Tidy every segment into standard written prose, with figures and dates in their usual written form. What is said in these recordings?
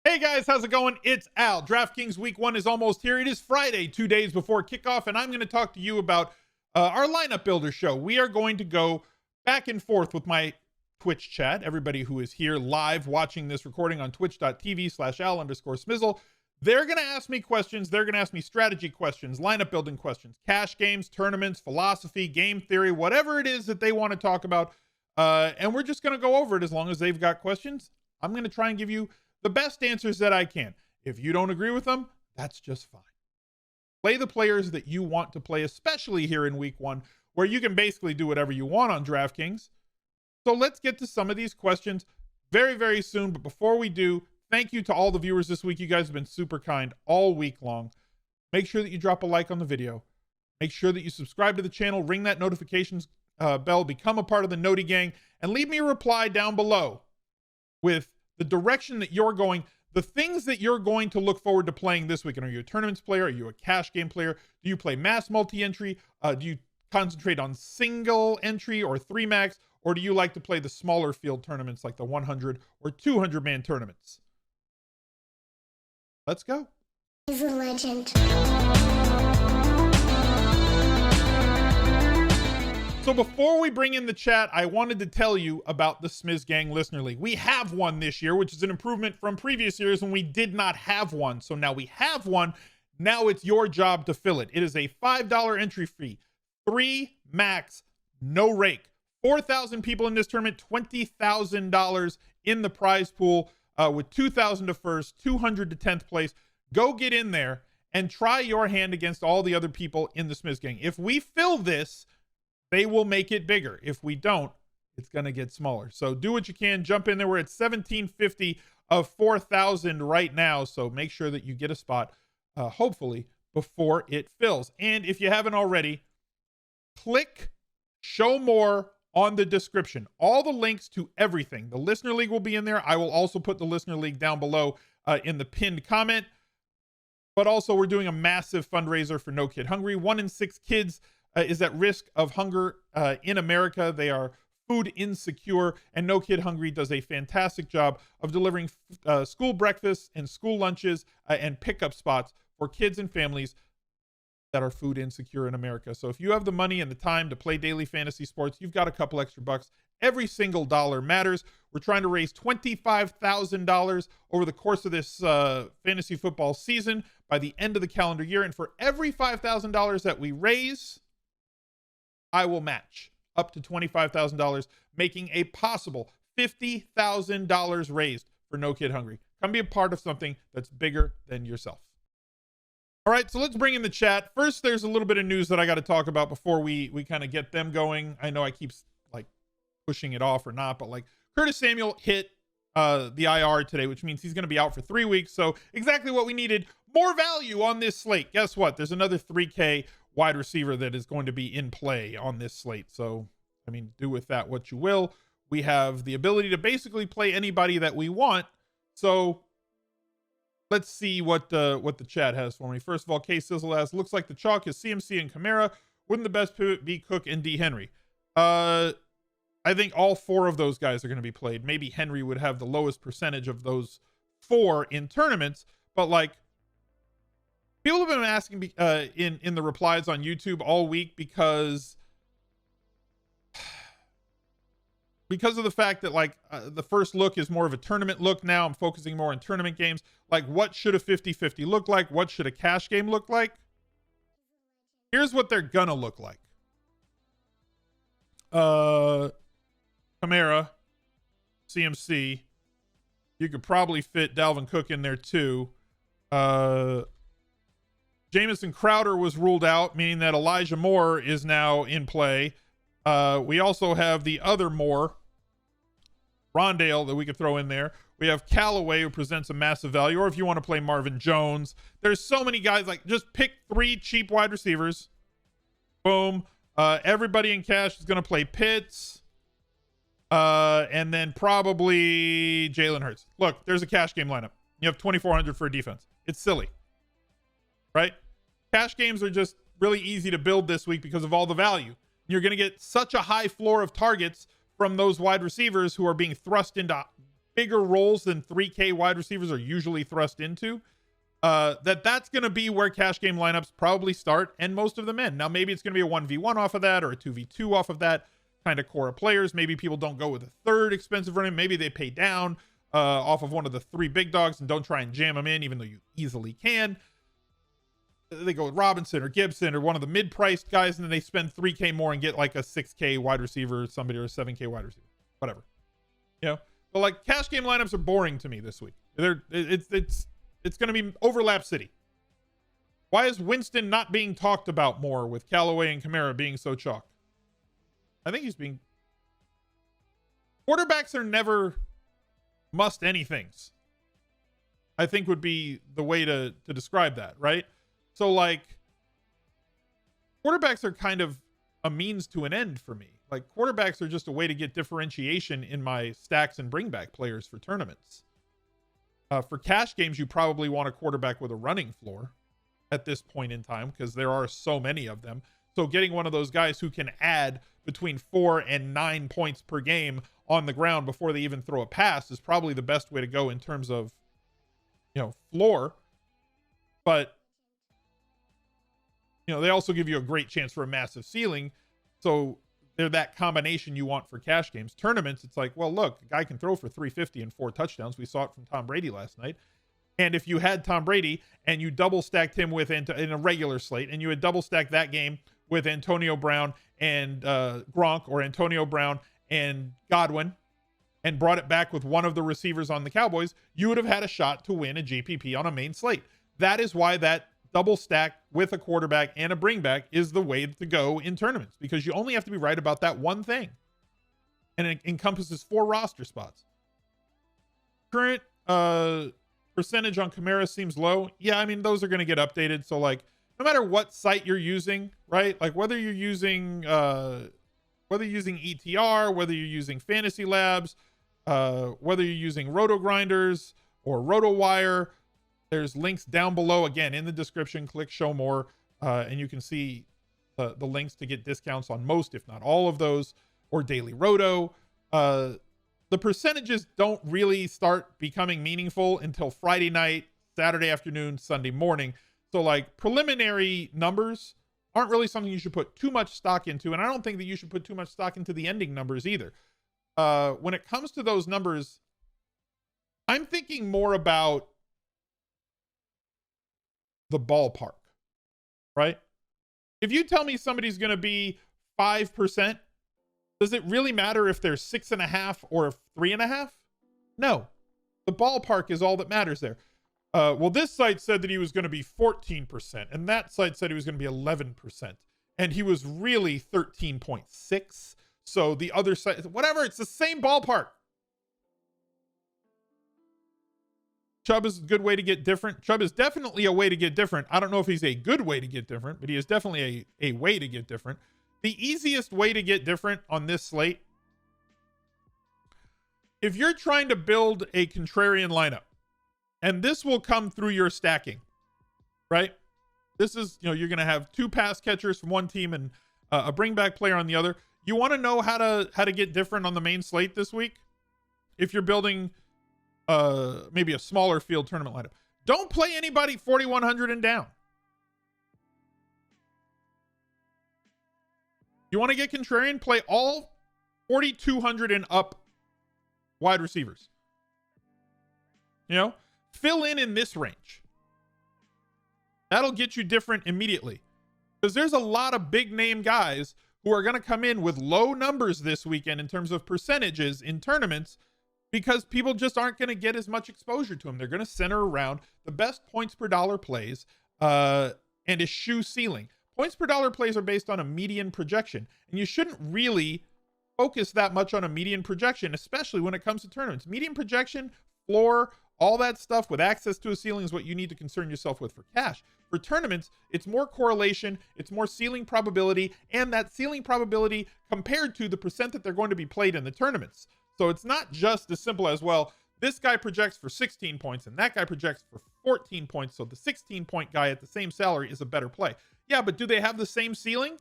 Hey guys, how's it going? It's Al. DraftKings Week 1 is almost here. It is Friday, 2 days before kickoff, and I'm going to talk to you about our lineup builder show. We are going to go back and forth with my Twitch chat. Everybody who is here live watching this recording on twitch.tv/Al_smizzle, they're going to ask me questions. They're going to ask me strategy questions, lineup building questions, cash games, tournaments, philosophy, game theory, whatever it is that they want to talk about. And we're just going to go over it as long as they've got questions. I'm going to try and give you the best answers that I can. If you don't agree with them, that's just fine. Play the players that you want to play, especially here in week 1, where you can basically do whatever you want on DraftKings. So let's get to some of these questions very, very soon. But before we do, thank you to all the viewers this week. You guys have been super kind all week long. Make sure that you drop a like on the video. Make sure that you subscribe to the channel, ring that notifications bell, become a part of the Noti gang, and leave me a reply down below with the direction that you're going, the things that you're going to look forward to playing this weekend. Are you a tournaments player? Are you a cash game player? Do you play mass multi-entry? Do you concentrate on single entry or 3-max? Or do you like to play the smaller field tournaments like the 100 or 200 man tournaments? Let's go. He's a legend. So before we bring in the chat, I wanted to tell you about the Smiz Gang Listener League. We have one this year, which is an improvement from previous years when we did not have one. So now we have one. Now it's your job to fill it. It is a $5 entry fee, 3 max, no rake. 4,000 people in this tournament, $20,000 in the prize pool, with 2,000 to first, 200 to 10th place. Go get in there and try your hand against all the other people in the Smiz Gang. If we fill this, they will make it bigger. If we don't, it's going to get smaller. So do what you can. Jump in there. We're at 1,750 of 4,000 right now. So make sure that you get a spot, hopefully, before it fills. And if you haven't already, click show more on the description. All the links to everything. The Listener League will be in there. I will also put the Listener League down below in the pinned comment. But also, we're doing a massive fundraiser for No Kid Hungry. 1 in 6 kids is at risk of hunger in America. They are food insecure, and No Kid Hungry does a fantastic job of delivering school breakfasts and school lunches and pickup spots for kids and families that are food insecure in America. So if you have the money and the time to play daily fantasy sports, you've got a couple extra bucks. Every single dollar matters. We're trying to raise $25,000 over the course of this fantasy football season by the end of the calendar year. And for every $5,000 that we raise, I will match up to $25,000, making a possible $50,000 raised for No Kid Hungry. Come be a part of something that's bigger than yourself. All right, so let's bring in the chat. First, there's a little bit of news that I got to talk about before we kind of get them going. I know I keep like pushing it off or not, but like Curtis Samuel hit the IR today, which means he's going to be out for 3 weeks. So exactly what we needed, more value on this slate. Guess what? There's another 3K wide receiver that is going to be in play on this slate. So, I mean, do with that what you will. We have the ability to basically play anybody that we want. So let's see what the chat has for me. First of all, K Sizzle asks, looks like the chalk is CMC and KAMARA. Wouldn't the best pivot be Cook and D Henry? I think all 4 of those guys are going to be played. Maybe Henry would have the lowest percentage of those 4 in tournaments, but like, people have been asking in the replies on YouTube all week because of the fact that like the first look is more of a tournament look now. I'm focusing more on tournament games. Like, what should a 50-50 look like? What should a cash game look like? Here's what they're gonna look like. KAMARA, CMC. You could probably fit Dalvin Cook in there too. Jamison Crowder was ruled out, meaning that Elijah Moore is now in play. We also have the other Moore, Rondale, that we could throw in there. We have Callaway, who presents a massive value, or if you want to play Marvin Jones. There's so many guys. Like, just pick 3 cheap wide receivers. Boom. Everybody in cash is going to play Pitts. And then probably Jalen Hurts. Look, there's a cash game lineup. You have 2,400 for a defense. It's silly, right? Cash games are just really easy to build this week because of all the value. You're going to get such a high floor of targets from those wide receivers who are being thrust into bigger roles than 3K wide receivers are usually thrust into, that's going to be where cash game lineups probably start and most of them end. Now, maybe it's going to be a 1v1 off of that or a 2v2 off of that kind of core of players. Maybe people don't go with a third expensive running. Maybe they pay down off of one of the 3 big dogs and don't try and jam them in, even though you easily can. They go with Robinson or Gibson or one of the mid-priced guys, and then they spend 3K more and get like a 6K wide receiver or somebody, or a 7K wide receiver, whatever. You know, but like cash game lineups are boring to me this week. It's going to be overlap city. Why is Winston not being talked about more with Callaway and KAMARA being so chalk? I think he's being... Quarterbacks are never must anythings, I think would be the way to describe that, right? So like quarterbacks are kind of a means to an end for me. Like quarterbacks are just a way to get differentiation in my stacks and bring back players for tournaments. For cash games, you probably want a quarterback with a running floor at this point in time because there are so many of them. So getting one of those guys who can add between 4 and 9 points per game on the ground before they even throw a pass is probably the best way to go in terms of, you know, floor. But, you know, they also give you a great chance for a massive ceiling. So they're that combination you want for cash games. Tournaments, it's like, well, look, a guy can throw for 350 and 4 touchdowns. We saw it from Tom Brady last night. And if you had Tom Brady and you double stacked him with in a regular slate, and you had double stacked that game with Antonio Brown and Gronk, or Antonio Brown and Godwin, and brought it back with one of the receivers on the Cowboys, you would have had a shot to win a GPP on a main slate. That is why that double stack with a quarterback and a bring back is the way to go in tournaments, because you only have to be right about that one thing. And it encompasses 4 roster spots. Current percentage on KAMARA seems low. Yeah, I mean, those are going to get updated. So like, no matter what site you're using, right? Like whether you're using ETR, whether you're using Fantasy Labs, whether you're using rotogrinders or RotoWire, there's links down below, again, in the description. Click show more, and you can see the links to get discounts on most, if not all of those, or Daily Roto. The percentages don't really start becoming meaningful until Friday night, Saturday afternoon, Sunday morning. So like preliminary numbers aren't really something you should put too much stock into. And I don't think that you should put too much stock into the ending numbers either. When it comes to those numbers, I'm thinking more about the ballpark, right? If you tell me somebody's going to be 5%, does it really matter if they're 6.5 or 3.5? No, the ballpark is all that matters there. Well, this site said that he was going to be 14%, and that site said he was going to be 11%, and he was really 13.6. So the other site, whatever, it's the same ballpark. Chubb is a good way to get different. Chubb is definitely a way to get different. I don't know if he's a good way to get different, but he is definitely a way to get different. The easiest way to get different on this slate, if you're trying to build a contrarian lineup, and this will come through your stacking, right? This is, you know, you're going to have 2 pass catchers from one team and a bring back player on the other. You want to know how to get different on the main slate this week? If you're building maybe a smaller field tournament lineup, don't play anybody 4,100 and down. You want to get contrarian? Play all 4,200 and up wide receivers. You know, fill in this range. That'll get you different immediately, because there's a lot of big name guys who are going to come in with low numbers this weekend in terms of percentages in tournaments, because people just aren't going to get as much exposure to them. They're going to center around the best points per dollar plays and eschew ceiling. Points per dollar plays are based on a median projection, and you shouldn't really focus that much on a median projection, especially when it comes to tournaments. Median projection, floor, all that stuff with access to a ceiling is what you need to concern yourself with for cash. For tournaments, it's more correlation, it's more ceiling probability, and that ceiling probability compared to the percent that they're going to be played in the tournaments. So it's not just as simple as, well, this guy projects for 16 points and that guy projects for 14 points, so the 16-point guy at the same salary is a better play. Yeah, but do they have the same ceiling?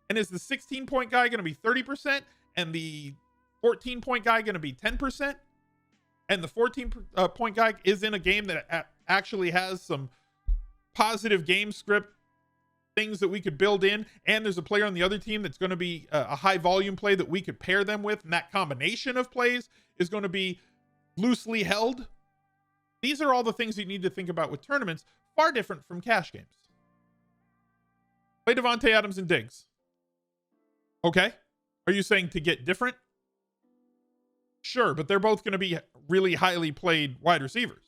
And is the 16-point guy going to be 30% and the 14-point guy going to be 10%? and the 14 point guy is in a game that actually has some positive game script things that we could build in, and there's a player on the other team that's going to be a high volume play that we could pair them with, and that combination of plays is going to be loosely held. These are all the things you need to think about with tournaments, far different from cash games. Play Davante Adams and Diggs. Okay. Are you saying to get different? Sure, but they're both going to be really highly played wide receivers.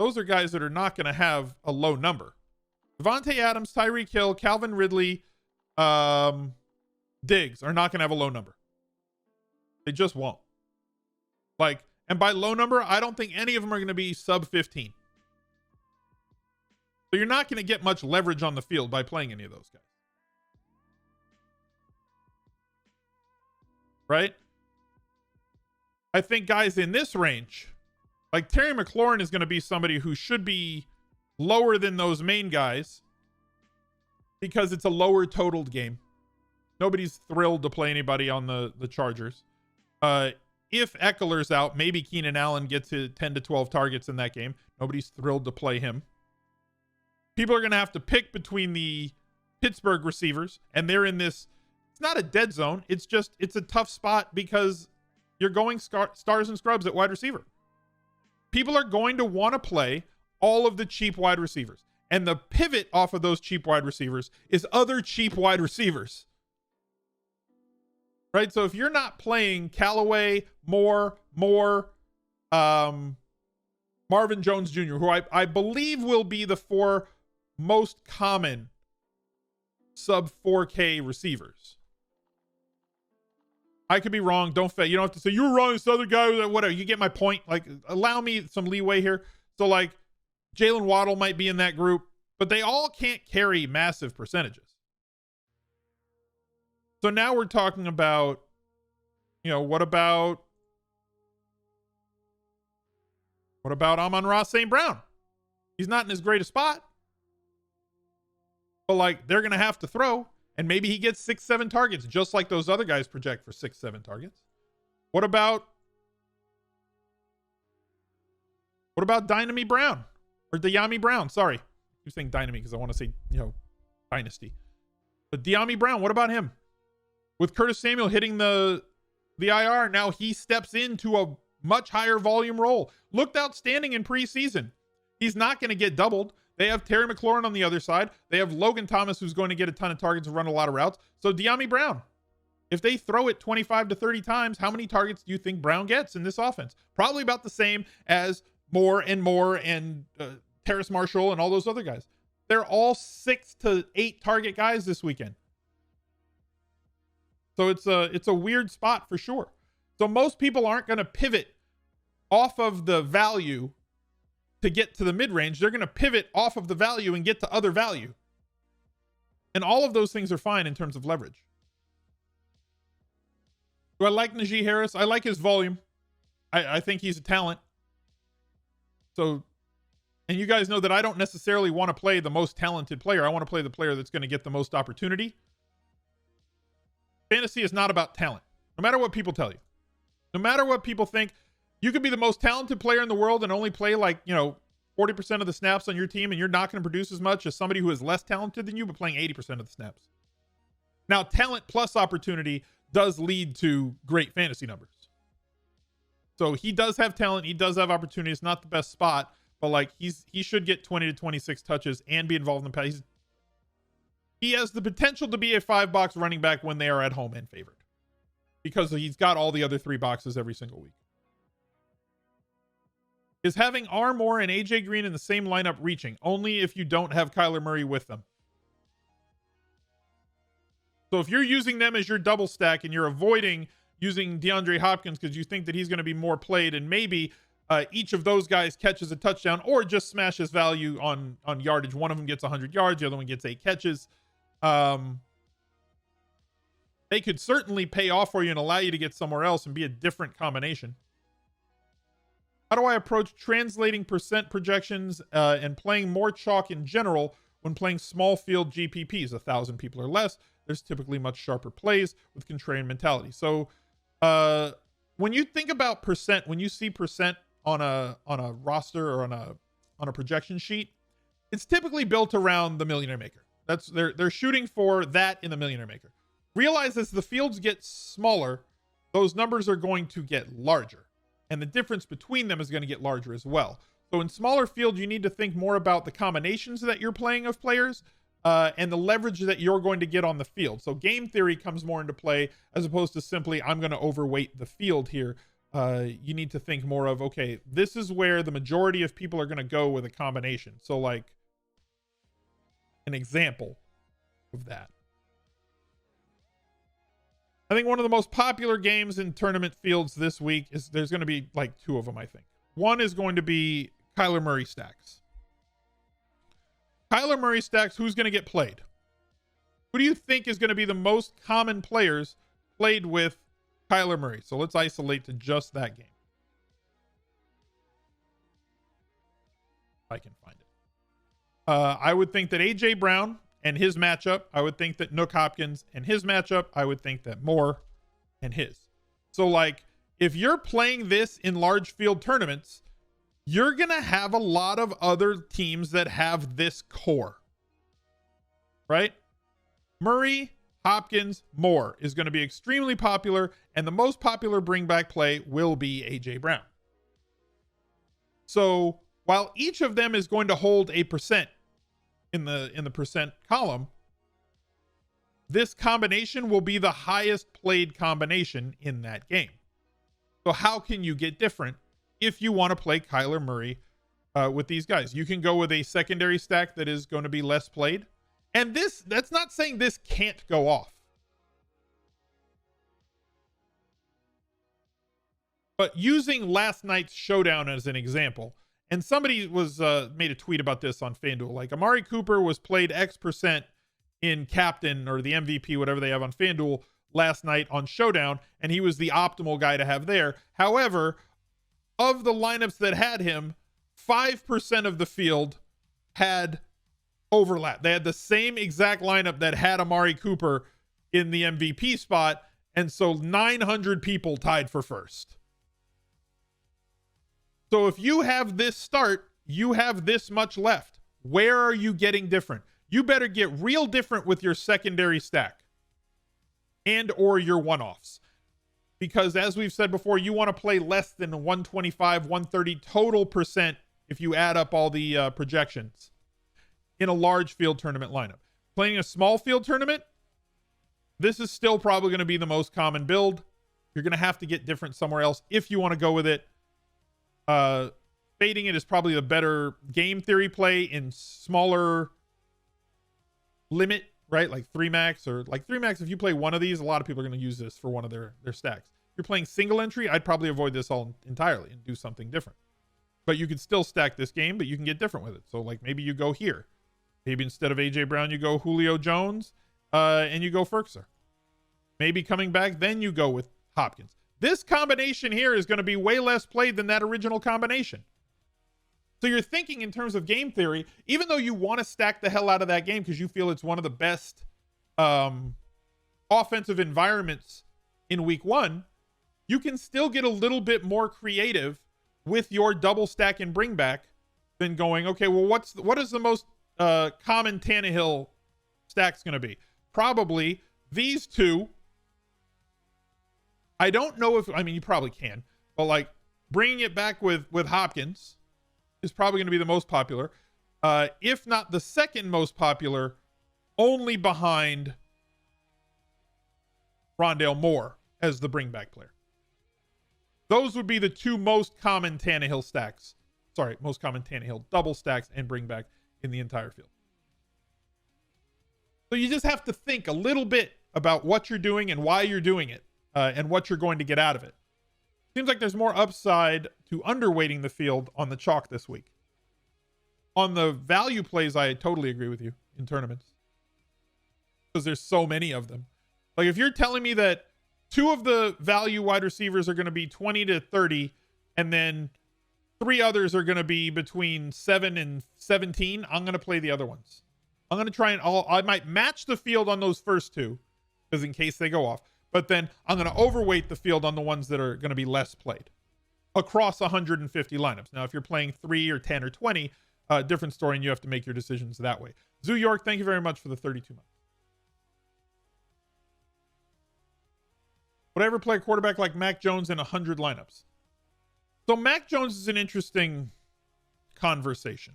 Those are guys that are not going to have a low number. Davante Adams, Tyreek Hill, Calvin Ridley, Diggs are not going to have a low number. They just won't. Like, and by low number, I don't think any of them are going to be sub 15. So you're not going to get much leverage on the field by playing any of those guys. Right? I think guys in this range, like Terry McLaurin is going to be somebody who should be lower than those main guys because it's a lower totaled game. Nobody's thrilled to play anybody on the Chargers. If Eckler's out, maybe Keenan Allen gets to 10 to 12 targets in that game. Nobody's thrilled to play him. People are going to have to pick between the Pittsburgh receivers, and they're in this, it's not a dead zone. It's just, it's a tough spot because you're going stars and scrubs at wide receiver. People are going to want to play all of the cheap wide receivers. And the pivot off of those cheap wide receivers is other cheap wide receivers. Right? So if you're not playing Callaway, Moore, Marvin Jones Jr., who I believe will be the four most common sub 4K receivers. I could be wrong. You don't have to say you're wrong. This other guy, whatever. You get my point. Like, allow me some leeway here. So, like, Jalen Waddle might be in that group, but they all can't carry massive percentages. So now we're talking about, what about Amon-Ra St. Brown? He's not in as great a spot. But, like, they're going to have to throw. And maybe he gets 6-7 targets, just like those other guys project for 6-7 targets. What about DYAMI Brown? Or DYAMI Brown, sorry. I'm saying Dynamy because I want to say, Dynasty. But DYAMI Brown, what about him? With Curtis Samuel hitting the IR, now he steps into a much higher volume role. Looked outstanding in preseason. He's not going to get doubled. They have Terry McLaurin on the other side. They have Logan Thomas, who's going to get a ton of targets and run a lot of routes. So DYAMI Brown, if they throw it 25 to 30 times, how many targets do you think Brown gets in this offense? Probably about the same as Moore and Terrace Marshall and all those other guys. They're all 6 to 8 target guys this weekend. So it's a weird spot for sure. So most people aren't going to pivot off of the value to get to the mid-range. They're going to pivot off of the value and get to other value. And all of those things are fine in terms of leverage. Do I like Najee Harris? I like his volume. I think he's a talent. So, and you guys know that I don't necessarily want to play the most talented player. I want to play the player that's going to get the most opportunity. Fantasy is not about talent. No matter what people tell you. No matter what people think, you could be the most talented player in the world and only play 40% of the snaps on your team, and you're not going to produce as much as somebody who is less talented than you, but playing 80% of the snaps. Now, talent plus opportunity does lead to great fantasy numbers. So he does have talent. He does have opportunity. It's not the best spot, but he should get 20 to 26 touches and be involved in the pass. He has the potential to be a 5-box running back when they are at home and favored, because he's got all the other 3 boxes every single week. Is having Armour and AJ Green in the same lineup reaching? Only if you don't have Kyler Murray with them. So if you're using them as your double stack and you're avoiding using DeAndre Hopkins because you think that he's going to be more played, and maybe each of those guys catches a touchdown or just smashes value on yardage. One of them gets 100 yards. The other one gets 8 catches. They could certainly pay off for you and allow you to get somewhere else and be a different combination. How do I approach translating percent projections and playing more chalk in general when playing small field GPPs? 1,000 people or less. There's typically much sharper plays with contrarian mentality. So when you think about percent, when you see percent on a roster or on a projection sheet, it's typically built around the Millionaire Maker. That's they're shooting for that in the Millionaire Maker. Realize as the fields get smaller, those numbers are going to get larger, and the difference between them is going to get larger as well. So in smaller fields, you need to think more about the combinations that you're playing of players and the leverage that you're going to get on the field. So game theory comes more into play as opposed to simply, I'm going to overweight the field here. You need to think more of, okay, this is where the majority of people are going to go with a combination. So like an example of that. I think one of the most popular games in tournament fields this week is there's going to be like two of them, I think. One is going to be Kyler Murray stacks. Kyler Murray stacks, who's going to get played? Who do you think is going to be the most common players played with Kyler Murray? So let's isolate to just that game. I can find it. I would think that A.J. Brown and his matchup. I would think that Nook Hopkins and his matchup. I would think that Moore and his. So like, if you're playing this in large field tournaments, you're going to have a lot of other teams that have this core, right? Murray, Hopkins, Moore is going to be extremely popular, and the most popular bring back play will be A.J. Brown. So while each of them is going to hold a percent in the percent column, this combination will be the highest played combination in that game. So how can you get different if you want to play Kyler Murray with these guys? You can go with a secondary stack that is going to be less played. And that's not saying this can't go off. But using last night's showdown as an example, and somebody was made a tweet about this on FanDuel. Like, Amari Cooper was played X% in captain or the MVP, whatever they have on FanDuel, last night on showdown, and he was the optimal guy to have there. However, of the lineups that had him, 5% of the field had overlap. They had the same exact lineup that had Amari Cooper in the MVP spot, and so 900 people tied for first. So if you have this start, you have this much left. Where are you getting different? You better get real different with your secondary stack and or your one-offs. Because as we've said before, you want to play less than 125, 130 total percent if you add up all the projections in a large field tournament lineup. Playing a small field tournament, this is still probably going to be the most common build. You're going to have to get different somewhere else if you want to go with it. Fading it is probably the better game theory play in smaller limit, right? Like 3 max or like 3 max. If you play one of these, a lot of people are going to use this for one of their stacks. If you're playing single entry, I'd probably avoid this all entirely and do something different. But you could still stack this game, but you can get different with it. So like maybe you go here. Maybe instead of A.J. Brown, you go Julio Jones and you go Ferkser. Maybe coming back, then you go with Hopkins. This combination here is going to be way less played than that original combination. So you're thinking in terms of game theory, even though you want to stack the hell out of that game because you feel it's one of the best offensive environments in week 1, you can still get a little bit more creative with your double stack and bring back than going, okay, well, what is the most common Tannehill stacks going to be? Probably these two. I don't know if, I mean, you probably can, but like bringing it back with Hopkins is probably going to be the most popular. If not the second most popular, only behind Rondale Moore as the bring back player. Those would be the two most common Tannehill stacks. Sorry, most common Tannehill double stacks and bring back in the entire field. So you just have to think a little bit about what you're doing and why you're doing it. And what you're going to get out of it. Seems like there's more upside to underweighting the field on the chalk this week. On the value plays, I totally agree with you in tournaments. Because there's so many of them. Like if you're telling me that 2 of the value wide receivers are going to be 20 to 30, and then 3 others are going to be between 7 and 17, I'm going to play the other ones. I'm going to try and I might match the field on those first 2, because in case they go off. but then I'm going to overweight the field on the ones that are going to be less played across 150 lineups. Now, if you're playing 3 or 10 or 20, different story, and you have to make your decisions that way. Zoo York, thank you very much for the 32 months. Would I ever play a quarterback like Mac Jones in 100 lineups? So Mac Jones is an interesting conversation.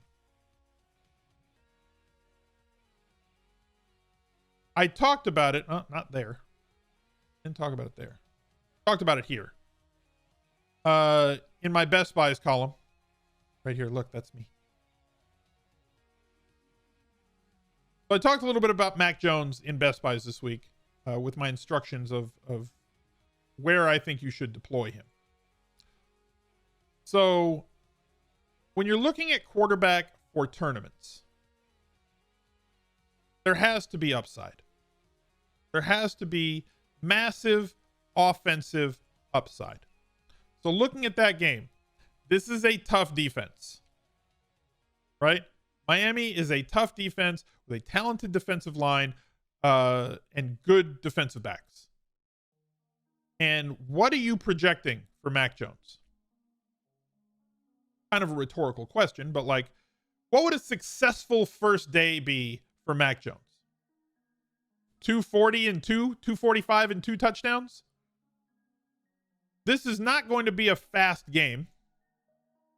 I talked about it. Not there. Didn't talk about it there. Talked about it here. In my Best Buys column. Right here. Look, that's me. So I talked a little bit about Mac Jones in Best Buys this week with my instructions of where I think you should deploy him. So when you're looking at quarterback for tournaments, there has to be upside. There has to be massive offensive upside. So looking at that game, this is a tough defense, right? Miami is a tough defense with a talented defensive line and good defensive backs. And what are you projecting for Mac Jones? Kind of a rhetorical question, but like, what would a successful first day be for Mac Jones? 240 and 245 and 2 touchdowns? This is not going to be a fast game.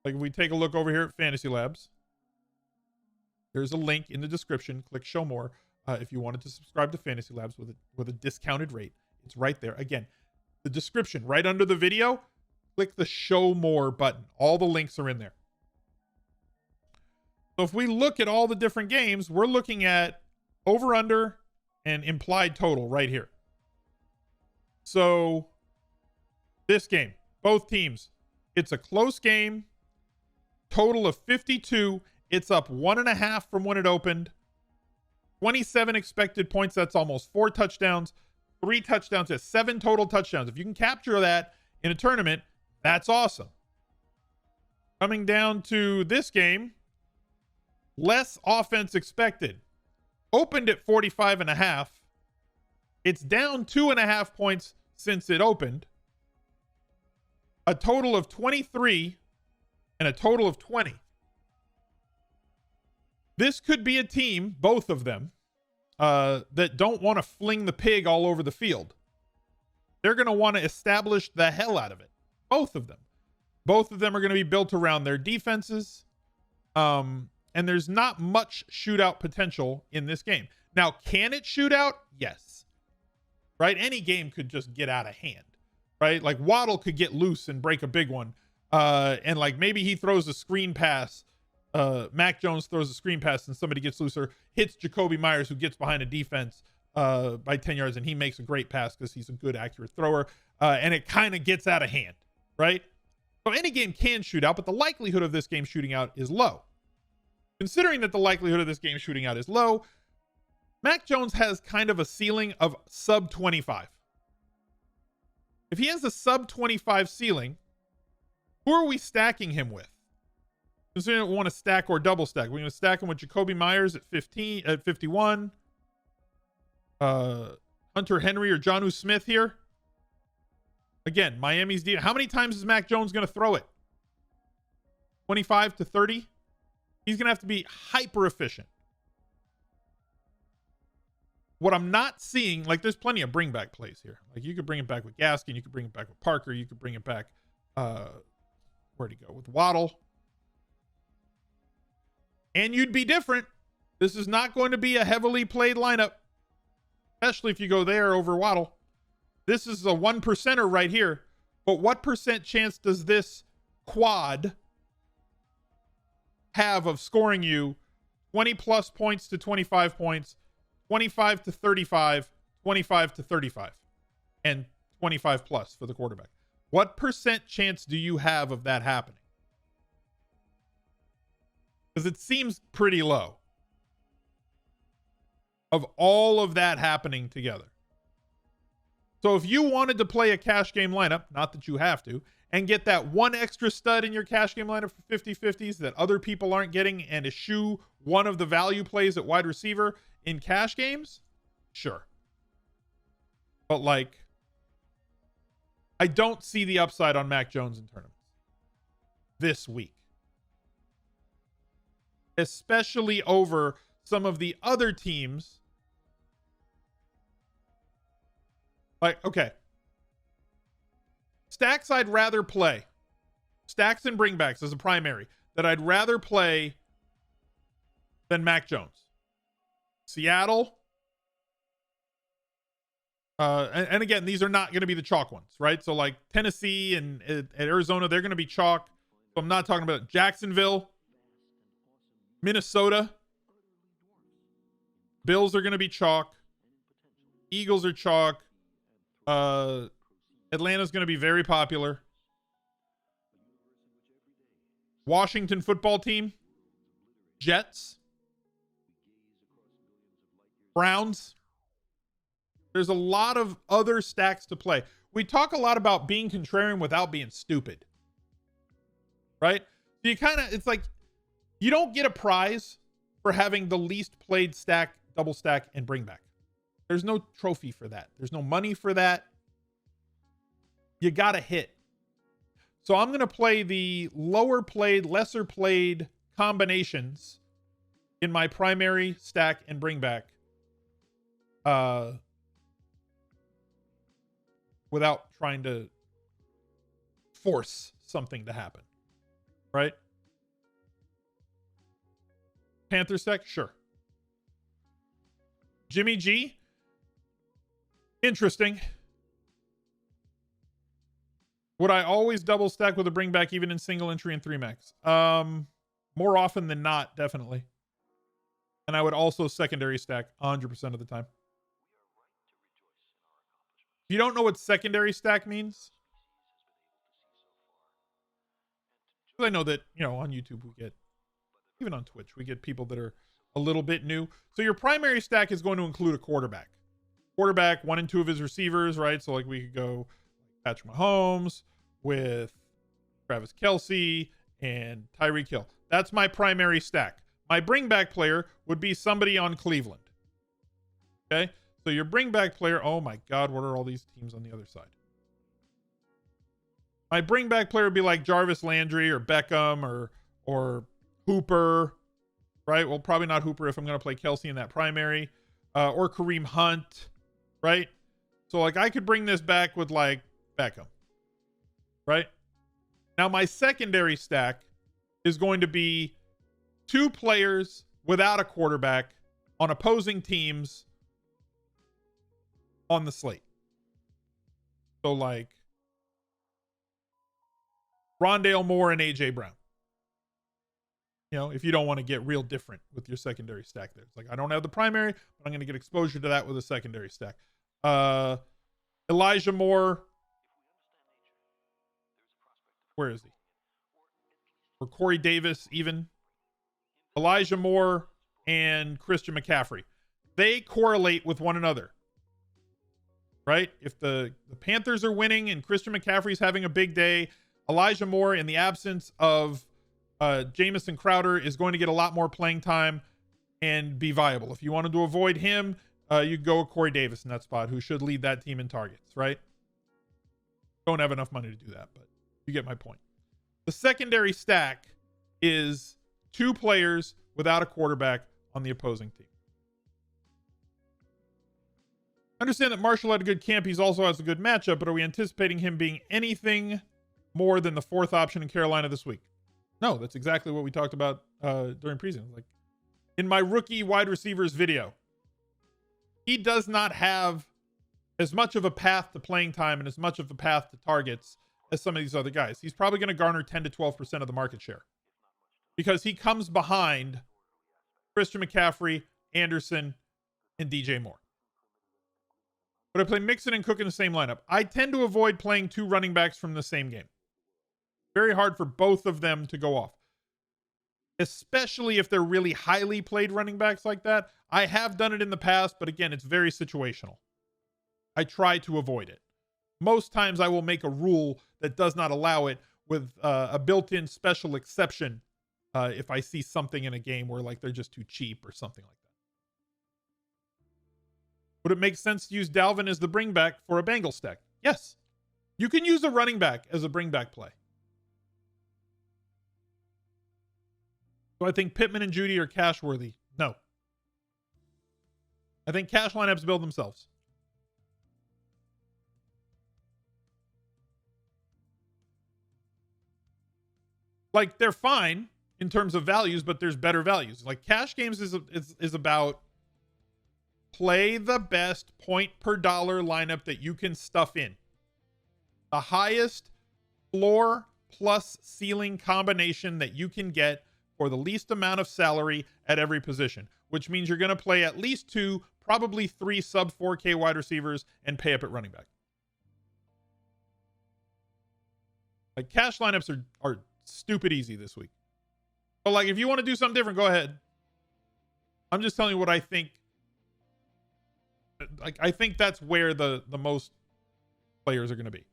Like if we take a look over here at Fantasy Labs, there's a link in the description. Click show more if you wanted to subscribe to Fantasy Labs with a discounted rate. It's right there. Again, the description right under the video, click the show more button. All the links are in there. So if we look at all the different games, we're looking at over, under, and implied total right here. So this game, both teams, it's a close game. Total of 52. It's up 1.5 from when it opened. 27 expected points. That's almost 4 touchdowns. 3 touchdowns. That's 7 total touchdowns. If you can capture that in a tournament, that's awesome. Coming down to this game, less offense expected. Opened at 45.5. It's down 2.5 points since it opened. A total of 23 and a total of 20. This could be a team, both of them, that don't want to fling the pig all over the field. They're going to want to establish the hell out of it. Both of them. Both of them are going to be built around their defenses. And there's not much shootout potential in this game. Now, can it shoot out? Yes. Right? Any game could just get out of hand. Right? Like Waddle could get loose and break a big one. And like maybe he throws a screen pass. Mac Jones throws a screen pass and somebody gets looser, hits Jacoby Myers, who gets behind a defense by 10 yards, and he makes a great pass because he's a good, accurate thrower. And it kind of gets out of hand. Right? So any game can shoot out, but the likelihood of this game shooting out is low. Considering that the likelihood of this game shooting out is low, Mac Jones has kind of a ceiling of sub 25. If he has a sub 25 ceiling, who are we stacking him with? Considering we want to stack or double stack. We're going to stack him with Jacoby Myers at 51. Hunter Henry or Jonnu Smith here. Again, Miami's deal. How many times is Mac Jones going to throw it? 25 to 30? He's going to have to be hyper efficient. What I'm not seeing, like there's plenty of bring back plays here. Like you could bring it back with Gaskin. You could bring it back with Parker. You could bring it back, where'd he go? With Waddle. And you'd be different. This is not going to be a heavily played lineup, especially if you go there over Waddle. This is a 1%er right here. But what percent chance does this quad have of scoring you 20 plus points to 25 points, 25 to 35, 25 to 35, and 25 plus for the quarterback? What percent chance do you have of that happening? Because it seems pretty low of all of that happening together. So if you wanted to play a cash game lineup, not that you have to, and get that one extra stud in your cash game lineup for 50-50s that other people aren't getting and eschew one of the value plays at wide receiver in cash games, sure. But like I don't see the upside on Mac Jones in tournaments this week, especially over some of the other teams. Like, okay, stacks I'd rather play, stacks and bringbacks as a primary that I'd rather play than Mac Jones. Seattle. And again, these are not going to be the chalk ones, right? So like Tennessee and Arizona, they're going to be chalk. So I'm not talking about Jacksonville, Minnesota. Bills are going to be chalk. Eagles are chalk. Atlanta's going to be very popular. Washington football team. Jets. Browns. There's a lot of other stacks to play. We talk a lot about being contrarian without being stupid. Right? So you kind of, it's like, you don't get a prize for having the least played stack, double stack, and bring back. There's no trophy for that. There's no money for that. You got to hit. So I'm going to play the lower played, lesser played combinations in my primary stack and bring back. Without trying to force something to happen. Right? Panther stack? Sure. Jimmy G? Interesting. Would I always double stack with a bring back even in single entry and 3-max? More often than not, definitely. And I would also secondary stack 100% of the time. If you don't know what secondary stack means, I know that, you know, on YouTube we get, even on Twitch, we get people that are a little bit new. So your primary stack is going to include a quarterback. Quarterback, 1 and 2 of his receivers, right? So like we could go Patrick Mahomes with Travis Kelce and Tyreek Hill. That's my primary stack. My bring back player would be somebody on Cleveland. Okay? So your bring back player, oh my God, what are all these teams on the other side? My bring back player would be like Jarvis Landry or Beckham or Hooper, right? Well, probably not Hooper if I'm going to play Kelce in that primary, or Kareem Hunt, right? So like I could bring this back with like Beckham, right? Now my secondary stack is going to be 2 players without a quarterback on opposing teams on the slate. So like Rondale Moore and AJ Brown. You know, if you don't want to get real different with your secondary stack there. It's like I don't have the primary, but I'm going to get exposure to that with a secondary stack. Elijah Moore. Where is he? Or Corey Davis even. Elijah Moore and Christian McCaffrey. They correlate with one another. Right? If the Panthers are winning and Christian McCaffrey's having a big day, Elijah Moore, in the absence of Jamison Crowder, is going to get a lot more playing time and be viable. If you wanted to avoid him, you go with Corey Davis in that spot, who should lead that team in targets, right? Don't have enough money to do that, but you get my point. The secondary stack is 2 players without a quarterback on the opposing team. Understand that Marshall had a good camp. He's also has a good matchup, but are we anticipating him being anything more than the 4th option in Carolina this week? No, that's exactly what we talked about during preseason. Like in my rookie wide receivers video, he does not have as much of a path to playing time and as much of a path to targets as some of these other guys. He's probably going to garner 10 to 12% of the market share because he comes behind Christian McCaffrey, Anderson, and DJ Moore. But I play Mixon and Cook in the same lineup. I tend to avoid playing 2 running backs from the same game. Very hard for both of them to go off, especially if they're really highly played running backs like that. I have done it in the past, but again, it's very situational. I try to avoid it. Most times I will make a rule that does not allow it with a built-in special exception if I see something in a game where like they're just too cheap or something like that. Would it make sense to use Dalvin as the bring back for a Bengal stack? Yes. You can use a running back as a bring back play. So I think Pittman and Judy are cash worthy. No. I think cash lineups build themselves. Like, they're fine in terms of values, but there's better values. Like, cash games is about play the best point per dollar lineup that you can stuff in. The highest floor plus ceiling combination that you can get for the least amount of salary at every position, which means you're going to play at least 2, probably 3 sub 4K wide receivers and pay up at running back. Like, cash lineups are stupid easy this week. But like, if you want to do something different, go ahead. I'm just telling you what I think. Like, I think that's where the most players are going to be.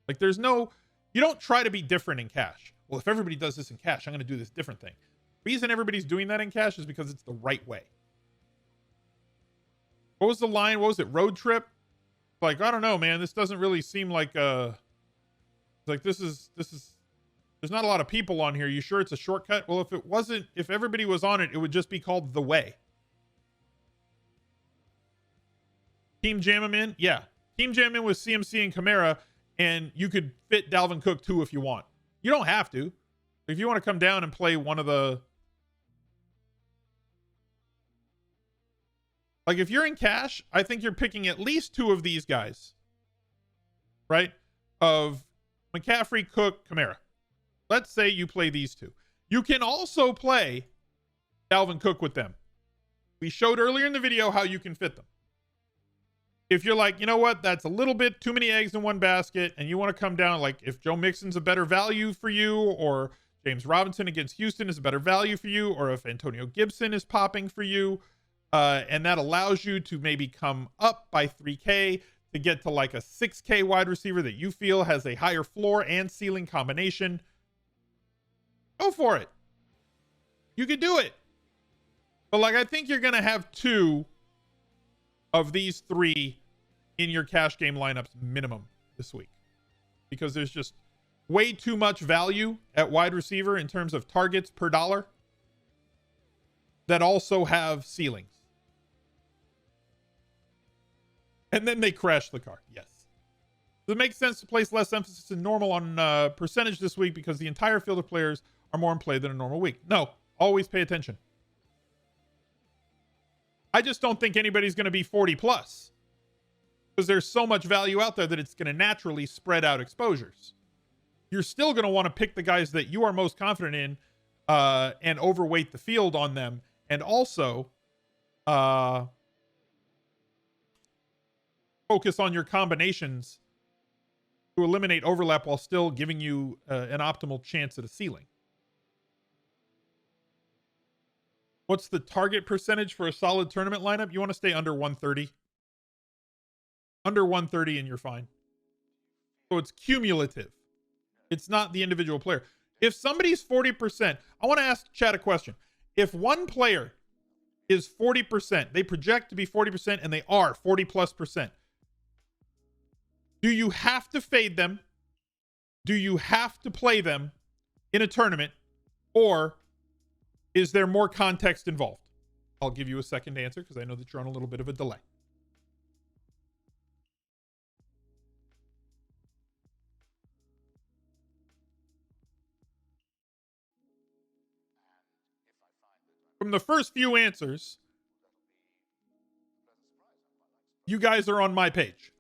Like, there's no, you don't try to be different in cash. Well, if everybody does this in cash, I'm going to do this different thing. The reason everybody's doing that in cash is because it's the right way. What was the line? What was it? Road trip? Like, I don't know, man. This doesn't really seem like like this is there's not a lot of people on here. You sure it's a shortcut? Well, if everybody was on it, it would just be called the way. Team jam them in? Yeah. Team jam in with CMC and KAMARA, and you could fit Dalvin Cook too if you want. You don't have to. If you want to come down and play one of the... Like, if you're in cash, I think you're picking at least 2 of these guys. Right? Of McCaffrey, Cook, KAMARA. Let's say you play these 2. You can also play Dalvin Cook with them. We showed earlier in the video how you can fit them. If you're like, you know what, that's a little bit too many eggs in one basket, and you want to come down, like if Joe Mixon's a better value for you, or James Robinson against Houston is a better value for you, or if Antonio Gibson is popping for you, and that allows you to maybe come up by 3K to get to like a 6K wide receiver that you feel has a higher floor and ceiling combination, go for it. You could do it. But like, I think you're going to have 2 of these 3 in your cash game lineups minimum this week, because there's just way too much value at wide receiver in terms of targets per dollar that also have ceilings. And then they crash the card. Yes. Does it make sense to place less emphasis than normal on percentage this week because the entire field of players are more in play than a normal week? No. Always pay attention. I just don't think anybody's going to be 40 plus because there's so much value out there that it's going to naturally spread out exposures. You're still going to want to pick the guys that you are most confident in and overweight the field on them, and also focus on your combinations to eliminate overlap while still giving you an optimal chance at a ceiling. What's the target percentage for a solid tournament lineup? You want to stay under 130. Under 130 and you're fine. So it's cumulative. It's not the individual player. If somebody's 40%, I want to ask chat a question. If one player is 40%, they project to be 40% and they are 40 plus %. Do you have to fade them? Do you have to play them in a tournament? Or is there more context involved? I'll give you a second to answer because I know that you're on a little bit of a delay. From the first few answers, you guys are on my page.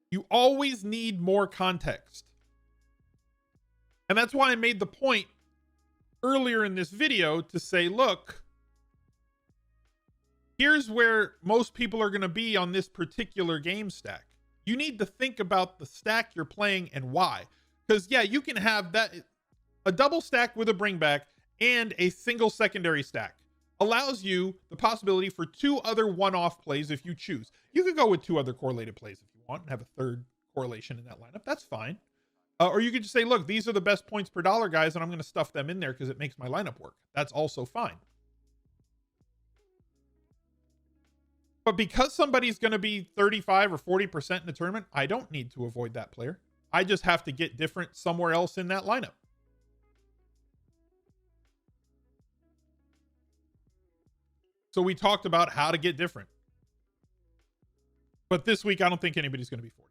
You always need more context. And that's why I made the point earlier in this video to say, look, here's where most people are going to be on this particular game stack. You need to think about the stack you're playing and why. Because, yeah, you can have that. A double stack with a bring back and a single secondary stack allows you the possibility for 2 other one-off plays if you choose. You could go with 2 other correlated plays if you want and have a third correlation in that lineup. That's fine. Or you could just say, look, these are the best points per dollar guys, and I'm going to stuff them in there because it makes my lineup work. That's also fine. But because somebody's going to be 35 or 40% in the tournament, I don't need to avoid that player. I just have to get different somewhere else in that lineup. So we talked about how to get different. But this week, I don't think anybody's going to be 40.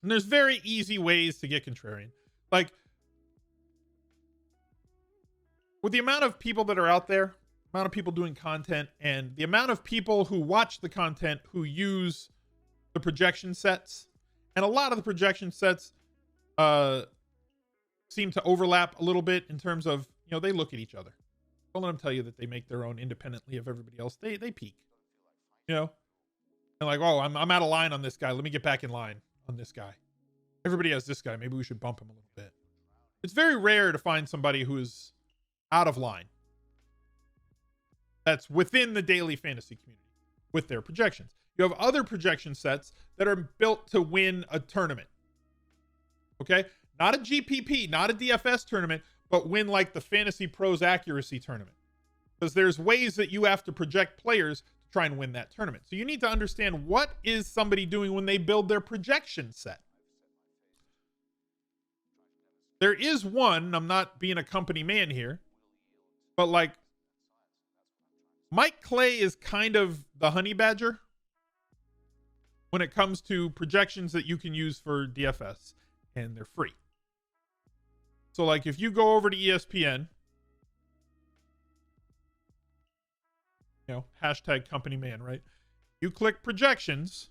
And there's very easy ways to get contrarian. Like, with the amount of people that are out there, amount of people doing content, and the amount of people who watch the content who use the projection sets, and a lot of the projection sets seem to overlap a little bit in terms of, you know, they look at each other. Don't let them tell you that they make their own independently of everybody else. They peek, you know, and like, oh, I'm out of line on this guy. Let me get back in line on this guy. Everybody has this guy. Maybe we should bump him a little bit. It's very rare to find somebody who's out of line that's within the daily fantasy community with their projections. You have other projection sets that are built to win a tournament. Okay? Not a GPP, not a DFS tournament, but win like the Fantasy Pros Accuracy tournament. Because there's ways that you have to project players to try and win that tournament. So you need to understand, what is somebody doing when they build their projection set? There is one, I'm not being a company man here, but like, Mike Clay is kind of the honey badger when it comes to projections that you can use for DFS, and they're free. So like, if you go over to ESPN, you know, hashtag company man, right? You click projections.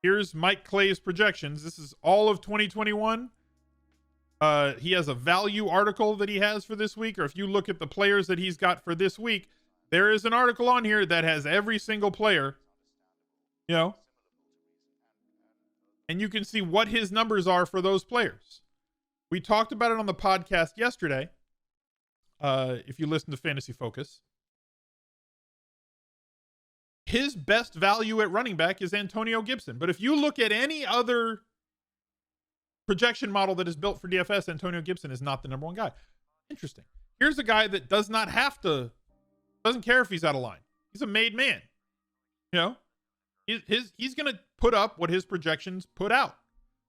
Here's Mike Clay's projections. This is all of 2021. He has a value article that he has for this week, or if you look at the players that he's got for this week, there is an article on here that has every single player, you know, and you can see what his numbers are for those players. We talked about it on the podcast yesterday. If you listen to Fantasy Focus, his best value at running back is Antonio Gibson. But if you look at any other projection model that is built for DFS, Antonio Gibson is not the number one guy. Interesting. Here's a guy that does not have to, doesn't care if he's out of line. He's a made man. You know, he's going to put up what his projections put out.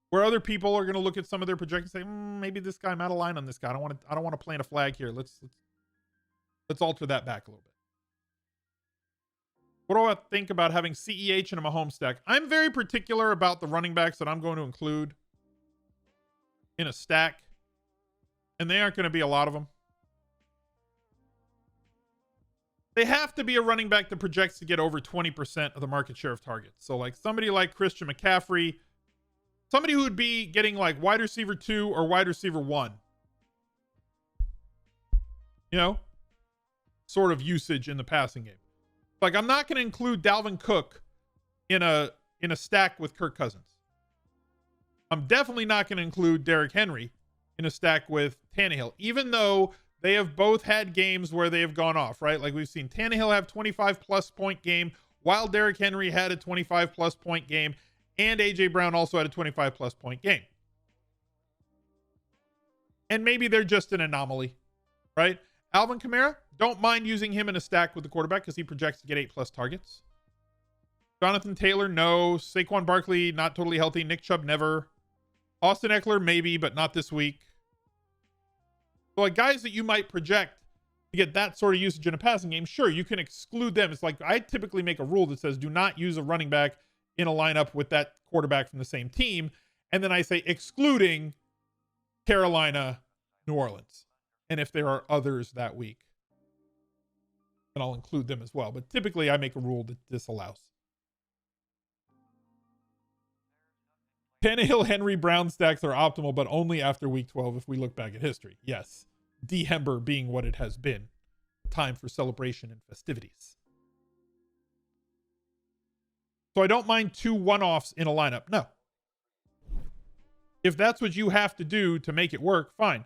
Where other people are going to look at some of their projections and say, maybe this guy, I'm out of line on this guy. I don't want to plant a flag here. Let's alter that back a little bit. What do I think about having CEH in a Mahomes stack? I'm very particular about the running backs that I'm going to include in a stack, and they aren't going to be a lot of them. They have to be a running back that projects to get over 20% of the market share of targets. So like somebody like Christian McCaffrey, somebody who would be getting like wide receiver 2 or wide receiver 1. You know, sort of usage in the passing game. Like, I'm not going to include Dalvin Cook in a stack with Kirk Cousins. I'm definitely not going to include Derrick Henry in a stack with Tannehill, even though they have both had games where they have gone off, right? Like we've seen Tannehill have 25+ point game, while Derrick Henry had a 25+ point game, and AJ Brown also had a 25+ point game. And maybe they're just an anomaly, right? Alvin Kamara, don't mind using him in a stack with the quarterback because he projects to get 8+ targets. Jonathan Taylor, no. Saquon Barkley, not totally healthy. Nick Chubb, never. Austin Eckler, maybe, but not this week. So like guys that you might project to get that sort of usage in a passing game, sure, you can exclude them. It's like I typically make a rule that says do not use a running back in a lineup with that quarterback from the same team. And then I say excluding Carolina, New Orleans. And if there are others that week, then I'll include them as well. But typically I make a rule that disallows. Tannehill, Henry, Brown stacks are optimal, but only after week 12 if we look back at history. Yes. December being what it has been. Time for celebration and festivities. So I don't mind 2 one-offs in a lineup. No. If that's what you have to do to make it work, fine.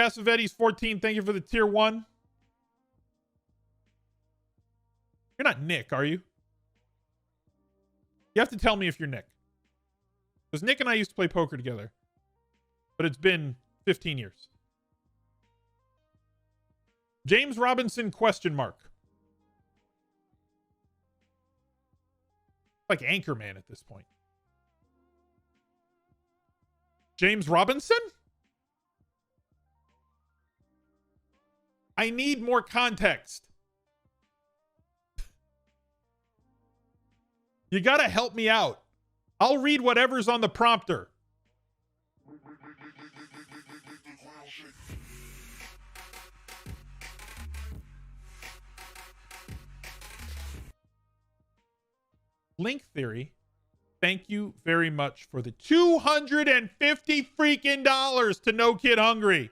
Cassavetes 14, thank you for the tier 1. You're not Nick, are you? You have to tell me if you're Nick. Because Nick and I used to play poker together. But it's been 15 years. James Robinson, question mark. Like Anchorman at this point. James Robinson? I need more context. You got to help me out. I'll read whatever's on the prompter. Link Theory, thank you very much for the $250 freaking dollars to No Kid Hungry.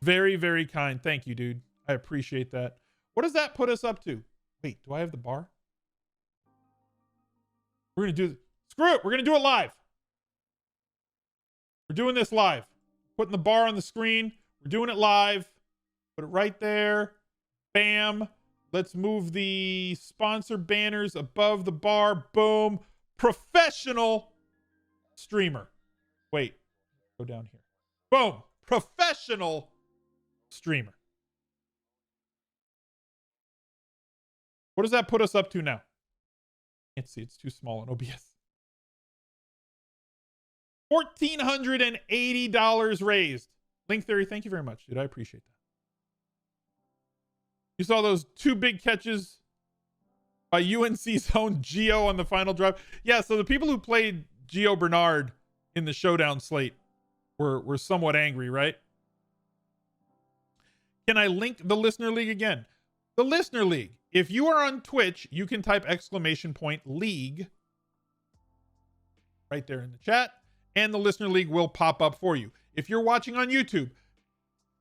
Very, very kind. Thank you, dude. I appreciate that. What does that put us up to? Wait, do I have the bar? We're going to do... Screw it. We're going to do it live. We're doing this live. Putting the bar on the screen. We're doing it live. Put it right there. Bam. Let's move the sponsor banners above the bar. Boom. Professional streamer. Wait. Go down here. Boom. Professional streamer. What does that put us up to now? Can't see. It's too small in OBS. $1,480 raised. Link Theory, thank you very much, dude. I appreciate that. You saw those 2 big catches by UNC's own Gio on the final drive. Yeah, so the people who played Gio Bernard in the showdown slate were somewhat angry, right? Can I link the Listener League again? The Listener League. If you are on Twitch, you can type !league right there in the chat, and the Listener League will pop up for you. If you're watching on YouTube,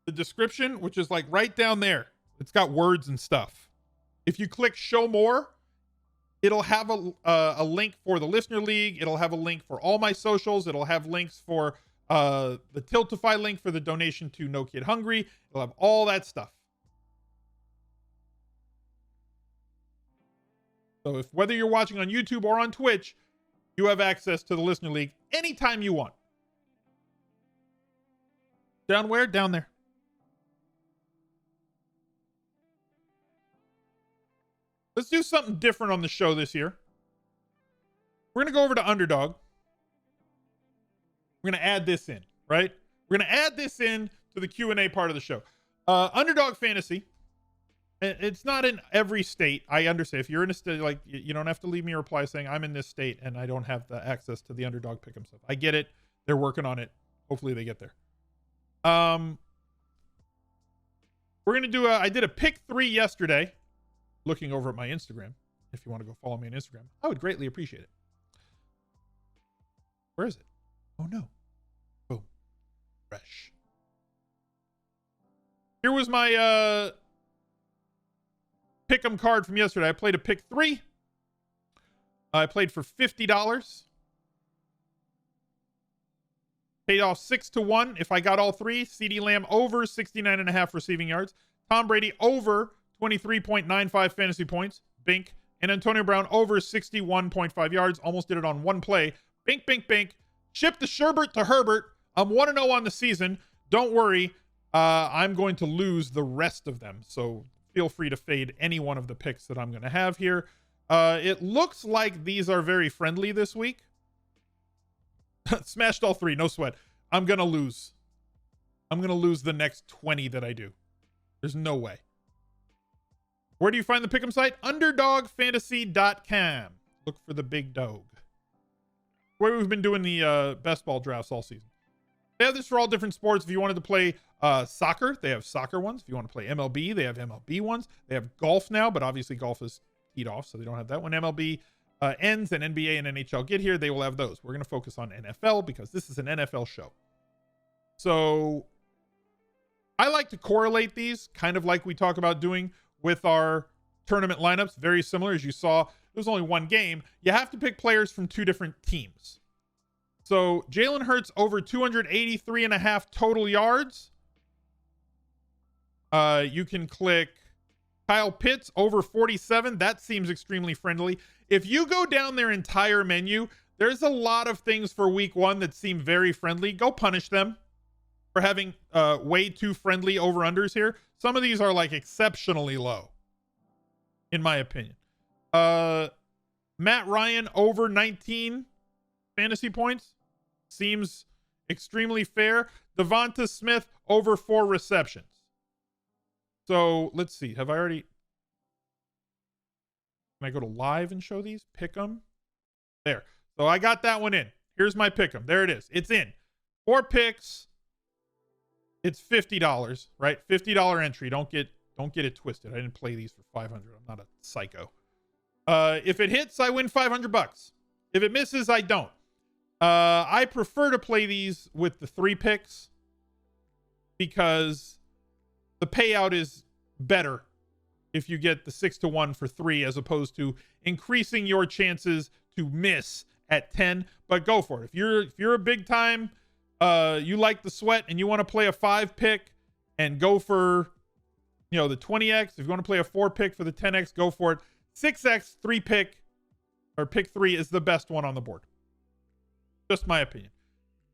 the description, which is like right down there, it's got words and stuff. If you click show more, it'll have a link for the Listener League. It'll have a link for all my socials. It'll have links for the Tiltify link for the donation to No Kid Hungry. It'll have all that stuff. So if whether you're watching on YouTube or on Twitch, you have access to the Listener League anytime you want. Down where? Down there. Let's do something different on the show this year. We're going to go over to Underdog. We're going to add this in, right? We're going to add this in to the Q&A part of the show. Underdog Fantasy. It's not in every state. I understand. If you're in a state, like, you don't have to leave me a reply saying I'm in this state and I don't have the access to the Underdog pick'em stuff. I get it. They're working on it. Hopefully they get there. We're going to do I did a pick 3 yesterday. Looking over at my Instagram. If you want to go follow me on Instagram, I would greatly appreciate it. Where is it? Oh no. Boom. Fresh. Here was my pick'em card from yesterday. I played a pick 3. I played for $50. Paid off 6-1 if I got all 3. CeeDee Lamb over 69.5 receiving yards. Tom Brady over 23.95 fantasy points. Bink. And Antonio Brown over 61.5 yards. Almost did it on one play. Bink, bink, bink. Ship the Sherbert to Herbert. I'm 1-0 on the season. Don't worry. I'm going to lose the rest of them. So feel free to fade any one of the picks that I'm going to have here. It looks like these are very friendly this week. Smashed all 3. No sweat. I'm going to lose. I'm going to lose the next 20 that I do. There's no way. Where do you find the pick'em site? Underdogfantasy.com. Look for the big dog. Where we've been doing the best ball drafts all season. They have this for all different sports. If you wanted to play soccer, they have soccer ones. If you want to play MLB, they have MLB ones. They have golf now, but obviously golf is teed off, so they don't have that. When MLB ends and NBA and NHL get here, they will have those. We're going to focus on NFL because this is an NFL show. So I like to correlate these, kind of like we talk about doing with our tournament lineups. Very similar. As you saw, there's only one game. You have to pick players from 2 different teams. So Jalen Hurts over 283.5 total yards. You can click Kyle Pitts over 47. That seems extremely friendly. If you go down their entire menu, there's a lot of things for week 1 that seem very friendly. Go punish them for having way too friendly over-unders here. Some of these are like exceptionally low. in my opinion. Matt Ryan over 19 fantasy points seems extremely fair. Devonta Smith over 4 receptions. So let's see. Have I already? Can I go to live and show these? Pick them. There. So I got that one in. Here's my pick 'em. There it is. It's in. 4 picks. It's $50, right? $50 entry. Don't get it twisted. I didn't play these for 500. I'm not a psycho. If it hits, I win 500 bucks. If it misses, I don't. I prefer to play these with the 3 picks because the payout is better if you get the 6-1 for 3 as opposed to increasing your chances to miss at 10. But go for it. If you're a big time, you like the sweat and you want to play a 5 pick and go for, you know, the 20x. If you want to play a 4 pick for the 10x, go for it. 6x 3 pick or pick 3 is the best one on the board. Just my opinion.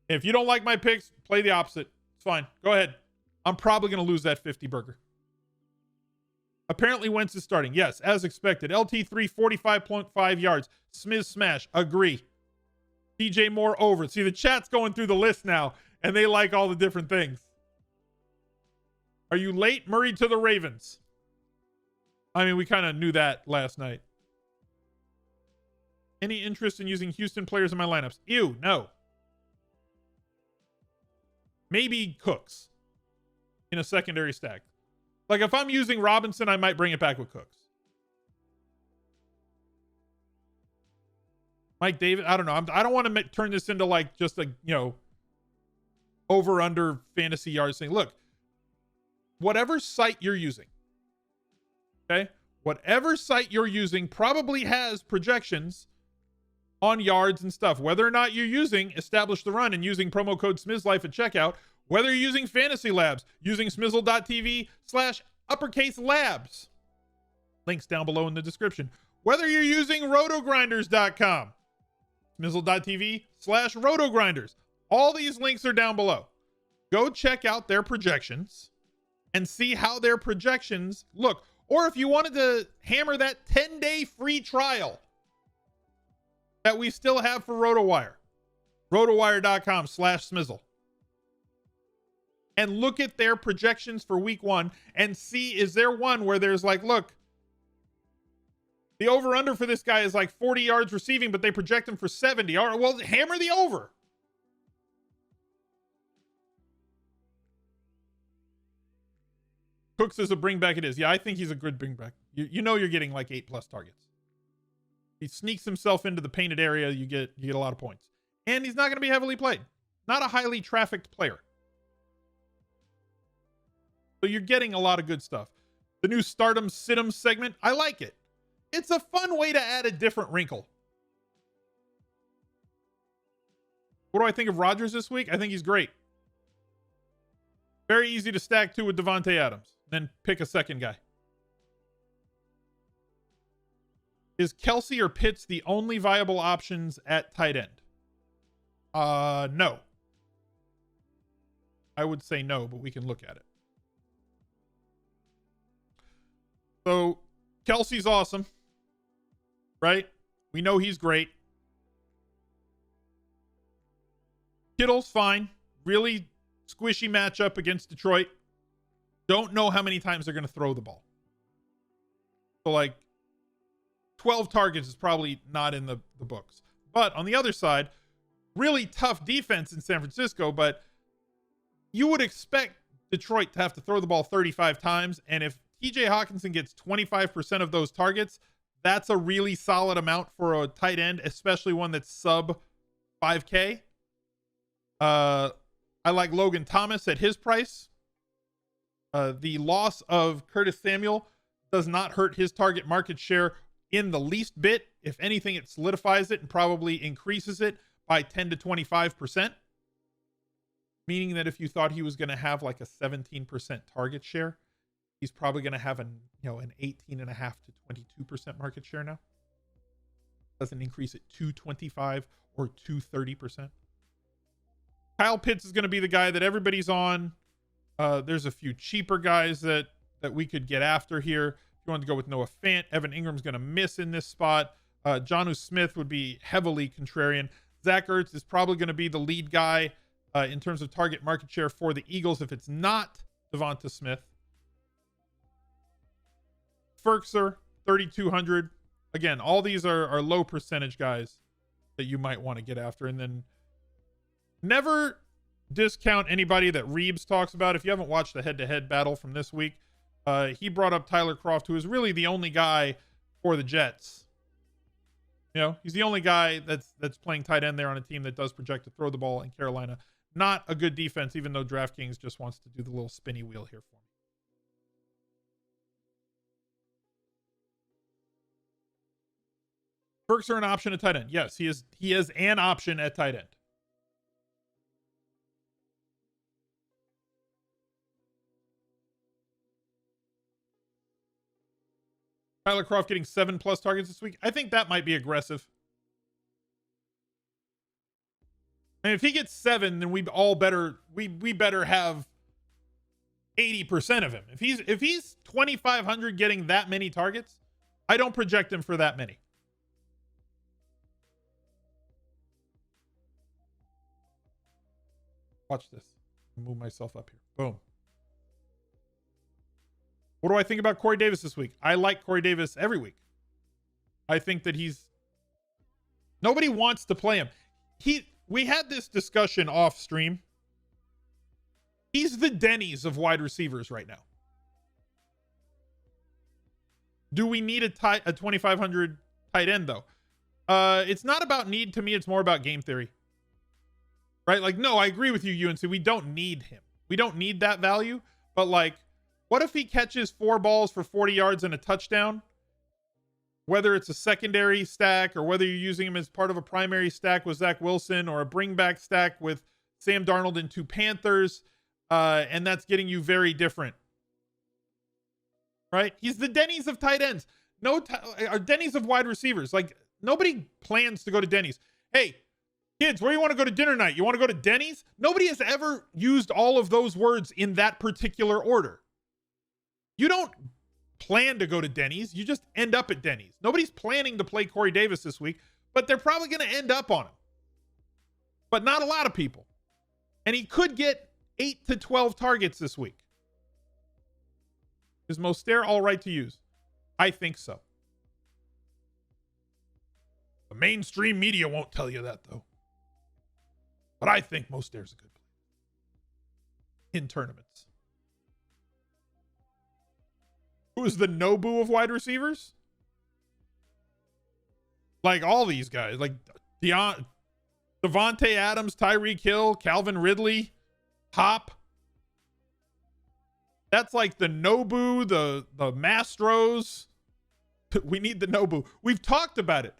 If you don't like my picks, play the opposite. It's fine. Go ahead. I'm probably going to lose that 50 burger. Apparently Wentz is starting. Yes, as expected. LT3 45.5 yards. Smiz smash. Agree. DJ Moore over. See, the chat's going through the list now and they like all the different things. Are you late? Murray to the Ravens. I mean, we kind of knew that last night. Any interest in using Houston players in my lineups? Ew, no. Maybe Cooks in a secondary stack. Like if I'm using Robinson, I might bring it back with Cooks. Mike David, I don't know. I don't want to turn this into like just a, you know, over under fantasy yards thing. Look, whatever site you're using, okay? Whatever site you're using probably has projections on yards and stuff. Whether or not you're using Establish the Run and using promo code SMIZLIFE at checkout, whether you're using Fantasy Labs, using smizzle.tv/uppercase labs. Links down below in the description. Whether you're using rotogrinders.com, smizzle.tv/rotogrinders. All these links are down below. Go check out their projections and see how their projections look. Or if you wanted to hammer that 10-day free trial that we still have for RotoWire, rotowire.com/smizzle. And look at their projections for week 1 and see, is there one where there's like, look, the over-under for this guy is like 40 yards receiving, but they project him for 70. All right, well, hammer the over. Cooks is a bring back. It is. Yeah, I think he's a good bring back. You know you're getting like 8+ targets. He sneaks himself into the painted area. You get a lot of points. And he's not going to be heavily played. Not a highly trafficked player. So you're getting a lot of good stuff. The new Stardom Situm segment, I like it. It's a fun way to add a different wrinkle. What do I think of Rodgers this week? I think he's great. Very easy to stack too with Devontae Adams. Then pick a second guy. Is Kelsey or Pitts the only viable options at tight end? No. I would say no, but we can look at it. So Kelsey's awesome, right? We know he's great. Kittle's fine. Really squishy matchup against Detroit. Don't know how many times they're going to throw the ball. So like 12 targets is probably not in the books. But on the other side, really tough defense in San Francisco, but you would expect Detroit to have to throw the ball 35 times. And if TJ Hawkinson gets 25% of those targets, that's a really solid amount for a tight end, especially one that's sub 5K. I like Logan Thomas at his price. The loss of Curtis Samuel does not hurt his target market share in the least bit. If anything, it solidifies it and probably increases it by 10 to 25%. Meaning that if you thought he was going to have like a 17% target share, he's probably going to have an 18.5 to 22% market share now. Doesn't increase it to 25 or to 30%. Kyle Pitts is going to be the guy that everybody's on. There's a few cheaper guys that we could get after here. If you wanted to go with Noah Fant, Evan Ingram's going to miss in this spot. Jonnu Smith would be heavily contrarian. Zach Ertz is probably going to be the lead guy in terms of target market share for the Eagles if it's not Devonta Smith. Ferkser, 3,200. Again, all these are low percentage guys that you might want to get after. And then never discount anybody that Reeves talks about. If you haven't watched the head-to-head battle from this week, he brought up Tyler Kroft, who is really the only guy for the Jets. You know, he's the only guy that's playing tight end there on a team that does project to throw the ball in Carolina. Not a good defense, even though DraftKings just wants to do the little spinny wheel here for me. Burks are an option at tight end. Yes, he is an option at tight end. Tyler Kroft getting 7+ targets this week. I think that might be aggressive. And if he gets 7, then we better have 80% of him. If he's 2,500 getting that many targets, I don't project him for that many. Watch this. Move myself up here. Boom. What do I think about Corey Davis this week? I like Corey Davis every week. I think that nobody wants to play him. We had this discussion off stream. He's the Denny's of wide receivers right now. Do we need a 2,500 tight end though? It's not about need to me. It's more about game theory. Right? Like, no, I agree with you, UNC. We don't need him. We don't need that value. But like, what if he catches 4 balls for 40 yards and a touchdown? Whether it's a secondary stack or whether you're using him as part of a primary stack with Zach Wilson or a bring back stack with Sam Darnold and 2 Panthers. And that's getting you very different. Right? He's the Denny's of tight ends. Or Denny's of wide receivers. Like, nobody plans to go to Denny's. Hey, kids, where you want to go to dinner night? You want to go to Denny's? Nobody has ever used all of those words in that particular order. You don't plan to go to Denny's. You just end up at Denny's. Nobody's planning to play Corey Davis this week, but they're probably going to end up on him. But not a lot of people. And he could get 8 to 12 targets this week. Is Mostert all right to use? I think so. The mainstream media won't tell you that, though. But I think Mostert's a good player in tournaments. Who is the Nobu of wide receivers? Like all these guys, like Devontae Adams, Tyreek Hill, Calvin Ridley, Hop. That's like the Nobu, the Mastros. We need the Nobu. We've talked about it.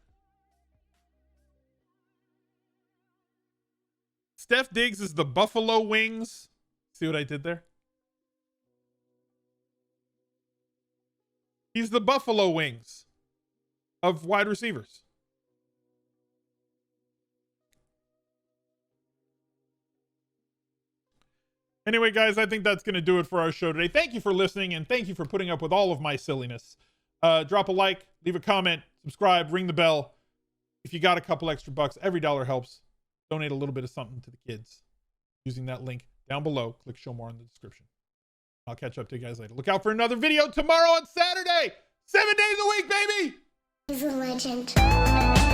Steph Diggs is the Buffalo Wings. See what I did there? He's the Buffalo Wings of wide receivers. Anyway, guys, I think that's going to do it for our show today. Thank you for listening, and thank you for putting up with all of my silliness. Drop a like, leave a comment, subscribe, ring the bell. If you got a couple extra bucks, every dollar helps. Donate a little bit of something to the kids using that link down below. Click show more in the description. I'll catch up to you guys later. Look out for another video tomorrow on Saturday. 7 days a week, baby. He's a legend.